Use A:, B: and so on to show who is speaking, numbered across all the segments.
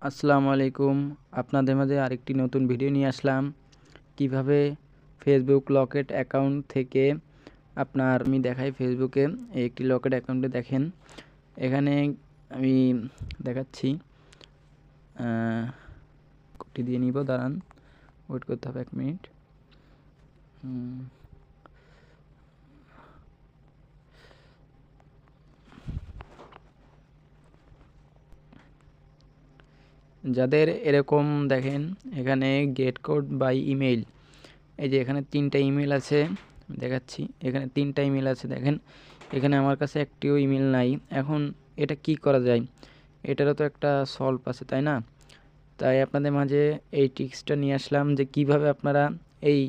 A: আসসালামু আলাইকুম। আপনাদের মাঝে আরেকটি নতুন ভিডিও নিয়ে আসলাম। কিভাবে ফেসবুক লকেট অ্যাকাউন্ট থেকে আমি দেখাই ফেসবুকে একটি লকেট অ্যাকাউন্টে দেখেন এখানে আমি দেখাচ্ছি। কোডটি দিয়ে নিব, দাঁড়ান, ওয়েট করতে হবে 1 মিনিট। যাদের এরকম দেখেন এখানে গেট কোড বাই ইমেইল, এই যে এখানে 3টা ইমেল আছে, দেখাচ্ছি। এখানে 3টা ইমেল আছে, দেখেন এখানে আমার কাছে একটিও ইমেল নাই। এখন এটা কি করা যায়? এটারও তো একটা সলভ আছে, তাই না? তাই আপনাদের মাঝে এই ট্রিক্সটা নিয়ে আসলাম যে কিভাবে আপনারা এই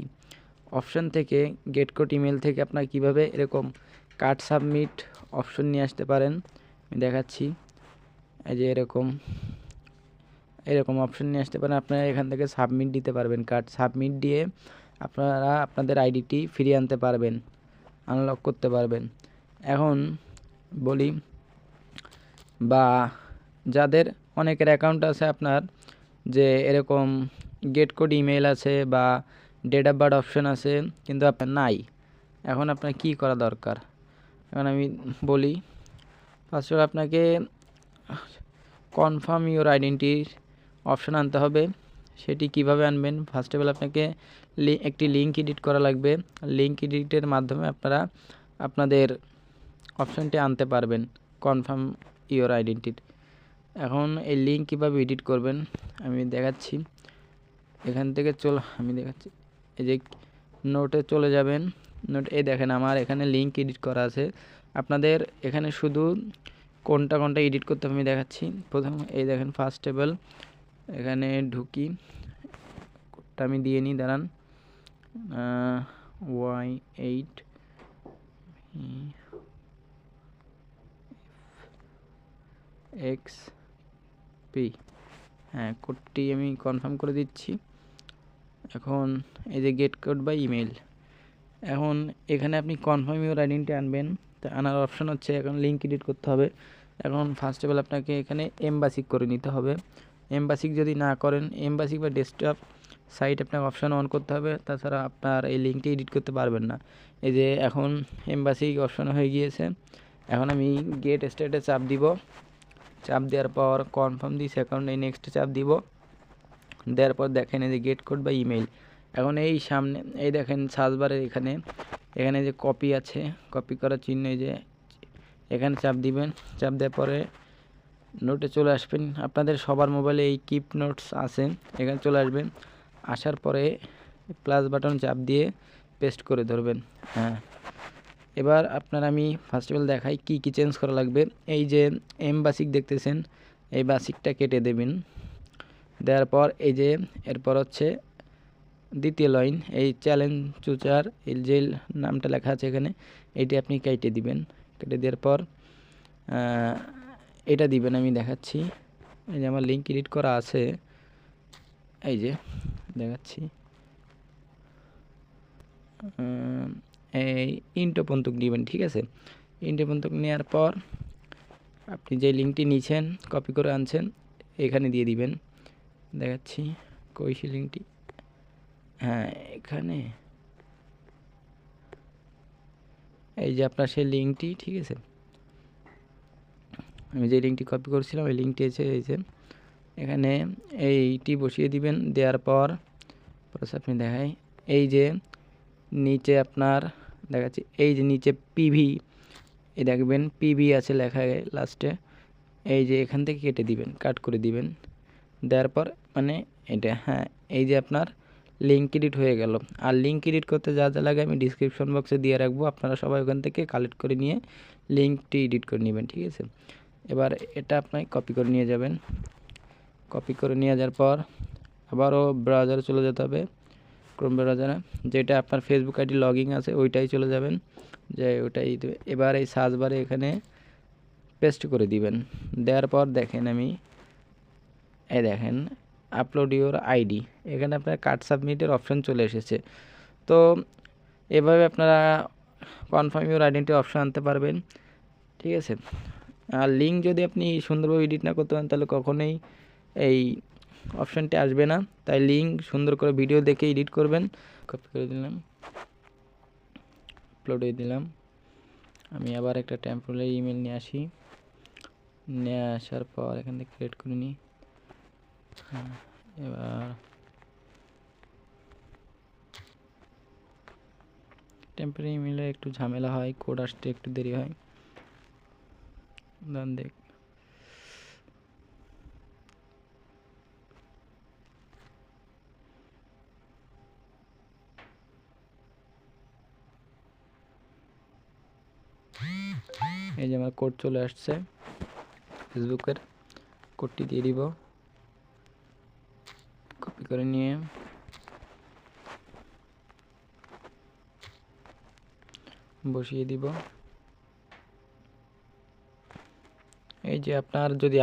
A: অপশন থেকে গেট কোড ইমেল থেকে আপনারা কিভাবে এরকম কার্ড সাবমিট অপশন নিয়ে আসতে পারেন। আমি দেখাচ্ছি। এই যে এরকম অপশন নিয়ে আসতে পারেন। আপনারা এখান থেকে সাবমিট দিতে পারবেন। কার্ড সাবমিট দিয়ে আপনারা আপনাদের আইডিটি ফিরিয়ে আনতে পারবেন, আনলক করতে পারবেন। এখন বলি, বা যাদের অনেকের অ্যাকাউন্ট আছে আপনার, যে এরকম গেট কোড ইমেল আছে বা ডেট অফ বার্থ অপশন আছে, কিন্তু আপনার নাই। এখন আপনার কি করা দরকার? এখন আমি বলি, ফার্স্ট অফ অল আপনাকে কনফার্ম ইউর আইডেন্টিটির অপশন আনতে হবে। সেটি কিভাবে আনবেন? ফার্স্ট অফ অল আপনাকে একটি লিঙ্ক এডিট করা লাগবে। লিঙ্ক এডিটের মাধ্যমে আপনারা আপনাদের অপশানটি আনতে পারবেন কনফার্ম ইউর আইডেন্টিটি। এখন এই লিঙ্ক কীভাবে এডিট করবেন আমি দেখাচ্ছি। এখান থেকে আমি দেখাচ্ছি। এই যে নোটে চলে যাবেন। এই দেখেন আমার এখানে লিঙ্ক এডিট করা আছে। আপনাদের এখানে শুধু কোনটা এডিট করতে হবে আমি দেখাচ্ছি। প্রথম এই দেখেন ফার্স্ট টেবল, এখানে ঢুকি, কোডটা আমি দিয়ে নিই, দাঁড়ান। Y8 XP, হ্যাঁ, কোডটি আমি কনফার্ম করে দিচ্ছি। এখন এই যে গেট কোড বা ইমেল, এখন এখানে আপনি কনফার্ম ইউর আইডেন্টিটি আনবেন। তা আনার অপশন হচ্ছে এখন লিঙ্ক এডিট করতে হবে। এখন ফার্স্ট অফ অল আপনাকে এখানে এমবাসিক করে নিতে হবে। এমবাসিক যদি না করেন, এমবাসিক বা ডেস্কটপ সাইট আপনাকে অপশান অন করতে হবে, তাছাড়া আপনার এই লিঙ্কটি এডিট করতে পারবেন না। এই যে এখন এমবাসিক অপশান হয়ে গিয়েছে। এখন আমি গেট স্টার্টে চাপ দিব। চাপ দেওয়ার পর কনফার্ম দিস অ্যাকাউন্ট, এই নেক্সট চাপ দিব। দেওয়ার পর দেখেন এই যে গেট কোড বা ইমেল। এখন এই সামনে এই দেখেন সার্চবারের এখানে যে কপি আছে, কপি করার চিহ্ন, এই যে এখানে চাপ দিবেন। চাপ দেওয়ার পরে নোটে চলে আসবেন। আপনাদের সবার মোবাইলে এই কিপ নোটস আছে, এখানে চলে আসবেন। আসার পরে প্লাস বাটন চাপ দিয়ে পেস্ট করে ধরবেন। হ্যাঁ, এবার আমি ফার্স্ট অফ অল দেখাই কি চেঞ্জ করা লাগবে। এই যে এমবাসিক দেখতেছেন, এই বাসিকটা কেটে দেবেন। দেওয়ার পর এই যে এরপর হচ্ছে দ্বিতীয় লাইন, এই চ্যালেঞ্জ চুচার এই যে নামটা লেখা আছে এখানে, এইটি আপনি কেটে দিবেন। কেটে দেওয়ার পর এটা দিবেন। আমি দেখাচ্ছি। এই যে আমার লিঙ্ক এডিট করা আছে, এই যে দেখাচ্ছি। এই ইন্টো পর্যন্ত দিবেন, ঠিক আছে? ইন্টো পর্যন্ত নেওয়ার পর আপনি যে লিঙ্কটি নিয়েছেন, কপি করে আনছেন, এখানে দিয়ে দিবেন। দেখাচ্ছি কইছি লিঙ্কটি, হ্যাঁ এখানে, এই যে আপনার সেই লিঙ্কটি, ঠিক আছে? আমি যে লিঙ্কটি কপি করেছিলাম ওই লিঙ্কটি এসে এখানে এইটি বসিয়ে দিবেন। দেওয়ার পর আপনি দেখাই, এই যে নিচে আপনার দেখাচ্ছি, এই যে নিচে পিভি, এই দেখবেন পিভি আছে লেখা লাস্টে, এই যে এখান থেকে কেটে দিবেন, কাট করে দিবেন। দেওয়ার পর মানে এটা, হ্যাঁ, এই যে আপনার লিঙ্ক এডিট হয়ে গেল। আর লিঙ্ক এডিট করতে যা যা লাগে আমি ডিসক্রিপশন বক্সে দিয়ে রাখবো, আপনারা সবাই ওখান থেকে কালেক্ট করে নিয়ে লিঙ্কটি এডিট করে নেবেন, ঠিক আছে? এবার এটা আপনি কপি করে নিয়ে যাবেন। কপি করে নিয়ে যাওয়ার পর আবারও ব্রাউজারে চলে যেতে হবে, ক্রোম ব্রাউজারে, যেটা আপনার ফেসবুক আইডি লগইন আছে ওইটাই চলে যাবেন, যে ওইটাই। এবার এই সার্চ বারে এখানে পেস্ট করে দিবেন। দেওয়ার পর দেখেন এই দেখেন আপলোড ইউর আইডি, এখানে আপনার কার্ড সাবমিটের অপশান চলে এসেছে। তো এভাবে আপনারা কনফার্ম ইউর আইডেন্টি অপশান আনতে পারবেন, ঠিক আছে? আর লিঙ্ক যদি আপনি সুন্দরভাবে এডিট না করতে পারেন তাহলে কখনোই এই অপশানটি আসবে না। তাই লিঙ্ক সুন্দর করে ভিডিও দেখে এডিট করবেন। কপি করে দিলাম, আপলোডে দিলাম। আমি আবার একটা টেম্পোরারি ইমেল নিয়ে আসি, নিয়ে আসার পর এখান থেকে ক্রিয়েট করে নিই। এবার টেম্পোরারি ইমেলে একটু ঝামেলা হয়, কোড আসতে একটু দেরি হয়। দেখ এই যে আমার কোড চলে আসছে, ফেসবুকের কোডটি দিয়ে দিব, কপি করে নিয়ে বসিয়ে দিব। এই যে আপনার যদি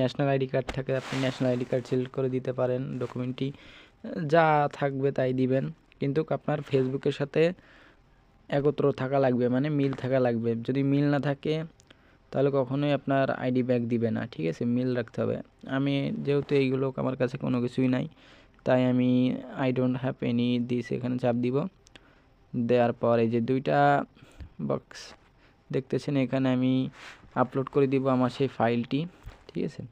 A: ন্যাশনাল আইডি কার্ড থাকে, আপনি ন্যাশনাল আইডি কার্ড সিলেক্ট করে দিতে পারেন। ডকুমেন্টটি যা থাকবে তাই দিবেন, কিন্তু আপনার ফেসবুকের সাথে একত্র থাকা লাগবে, মানে মিল থাকা লাগবে। যদি মিল না থাকে তাহলে কখনোই আপনার আইডি ব্যাক দিবে না, ঠিক আছে? মিল রাখতে হবে। আমি যেহেতু এইগুলো আমার কাছে কোনো কিছুই নাই, তাই আমি I don't have any this এখানে চাপ দিব। দেওয়ার পর এই যে দুইটা বক্স দেখতেছেন, এখানে আমি আপলোড করে দিব আমার সেই ফাইলটি, ঠিক আছে?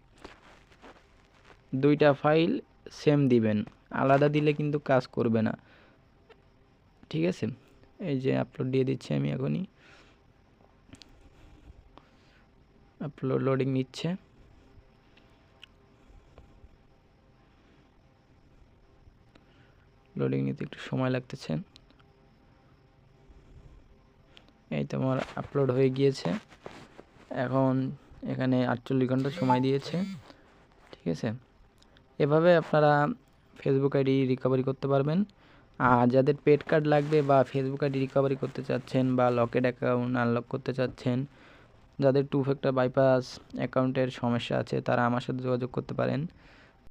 A: দুইটা ফাইল সেম দিবেন, আলাদা দিলে কিন্তু কাজ করবে না, ঠিক আছে? এই যে আপলোড দিয়ে দিচ্ছি আমি এখনই, আপলোড লোডিং নিচ্ছে। লোডিং নিতে একটু সময় লাগতেছে। এই তো আমার আপলোড হয়ে গিয়েছে। এখন এখানে 48 ঘন্টা সময় দিয়েছে, ঠিক আছে? এভাবে আপনারা ফেসবুক আইডি রিকভারি করতে পারবেন। আর যাদের পেড কার্ড লাগবে বা ফেসবুক আইডি রিকভারি করতে চাচ্ছেন বা লকেড অ্যাকাউন্ট আনলক করতে চাচ্ছেন, যাদের 2 ফ্যাক্টর বাইপাস অ্যাকাউন্টের সমস্যা আছে, তারা আমার সাথে যোগাযোগ করতে পারেন।